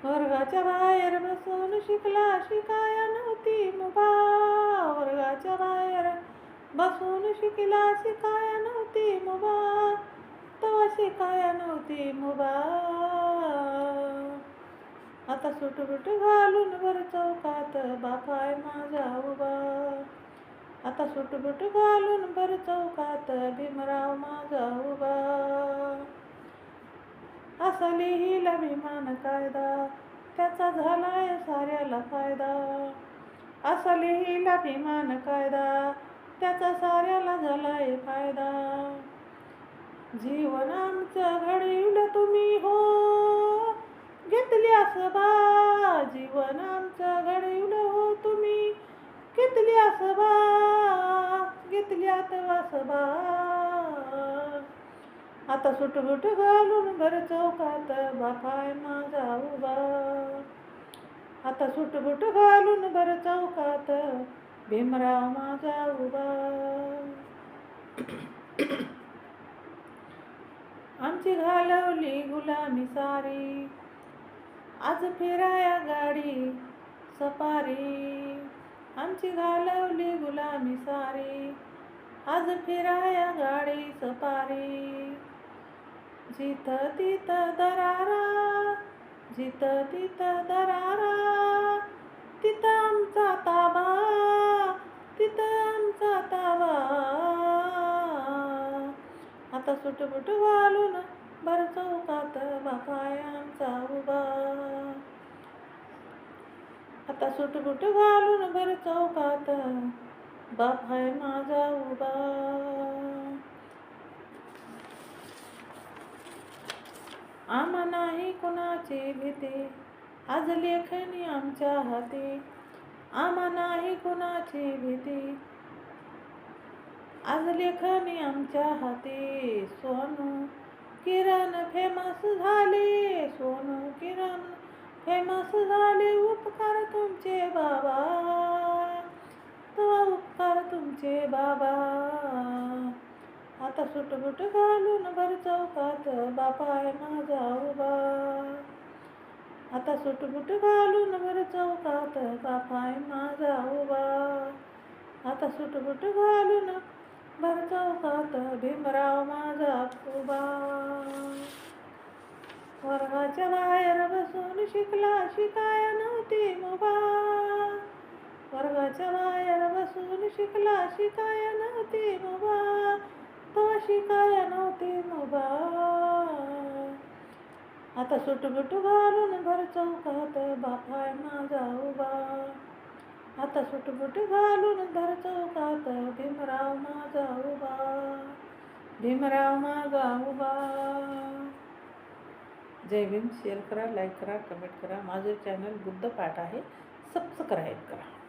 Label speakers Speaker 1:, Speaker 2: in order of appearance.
Speaker 1: वर्गाच्या बाहेर बसून शिकला शिकाया नव्हती मुभा. वर्गाच्या बाहेर बसून शिकला शिकाया नव्हती मुभा. तेव्हा शिकाया नव्हती मुभा. आता सुटबुट घालून भर चौकात बापाय माझा उभा. आता सुटबुट घालून भर चौकात भीमराव माझा उभा. असा लिहिला भीमान कायदा त्याचा झालाय साऱ्याला फायदा. असा लिहिला भीमान कायदा त्याचा साऱ्याला झालाय फायदा. जीवन आमचं घडविलं तुम्ही हो घेतल्यास बा. जीवन आमचं घडविलं हो तुम्ही घेतल्यास बा. घेतल्यात वासबा. आता सुटबुट घालून भर चौकात बापाय माझा उभा. आता सुटबुट घालून भर चौकात भीमराव माझा उभा. आमची घालवली गुलामी सारी आज फिराया गाडी सपारी. आमची घालवली गुलामी सारी आज फिराया गाडी सपारी. जिथं तिथं दरारा जिथं तिथं दरारा तिथं आमचा ताबा. तिथं आमचा ताबा. आता सुटबुट घालून भर चौकात बापाय आमचा उभा. आता सुटबुट घालून भर चौकात बापाय माझा उभा. आम्हा नाही कुणाची भीती आज लेखणी आमच्या हाती. आम्हा नाही कुणाची भीती आज लेखणी आमच्या हाती. सोनू किरण फेमस झाले. सोनू किरण फेमस झाले. उपकार तुमचे बाबा. तेव्हा उपकार तुमचे बाबा. आता सुटबुट घालून भर चौकात बापाय माझा उभा. आता सुटबुट घालून भर चौकात बापाय माझा उभा. आता सुटबुट घालून भर चौकात भीमराव माझा उभा. वर्गाच्या बाहेर बसून शिकला शिकाया नव्हती मुभा. वर्गाच्या बाहेर बसून शिकला शिकाया नव्हती मुभा. तेव्हा शिकाया नव्हती मुभा. आता सुटबुट घालून भर चौकात बापाय माझा उभा. आता सुटबुट घालून भर चौकात भीमराव माझा उभा. भीमराव माझा उभा. जय भीम. शेअर करा, लाईक करा, कमेंट करा. माझं चॅनल बुद्धपाठ आहे. सबस्क्राईब करा.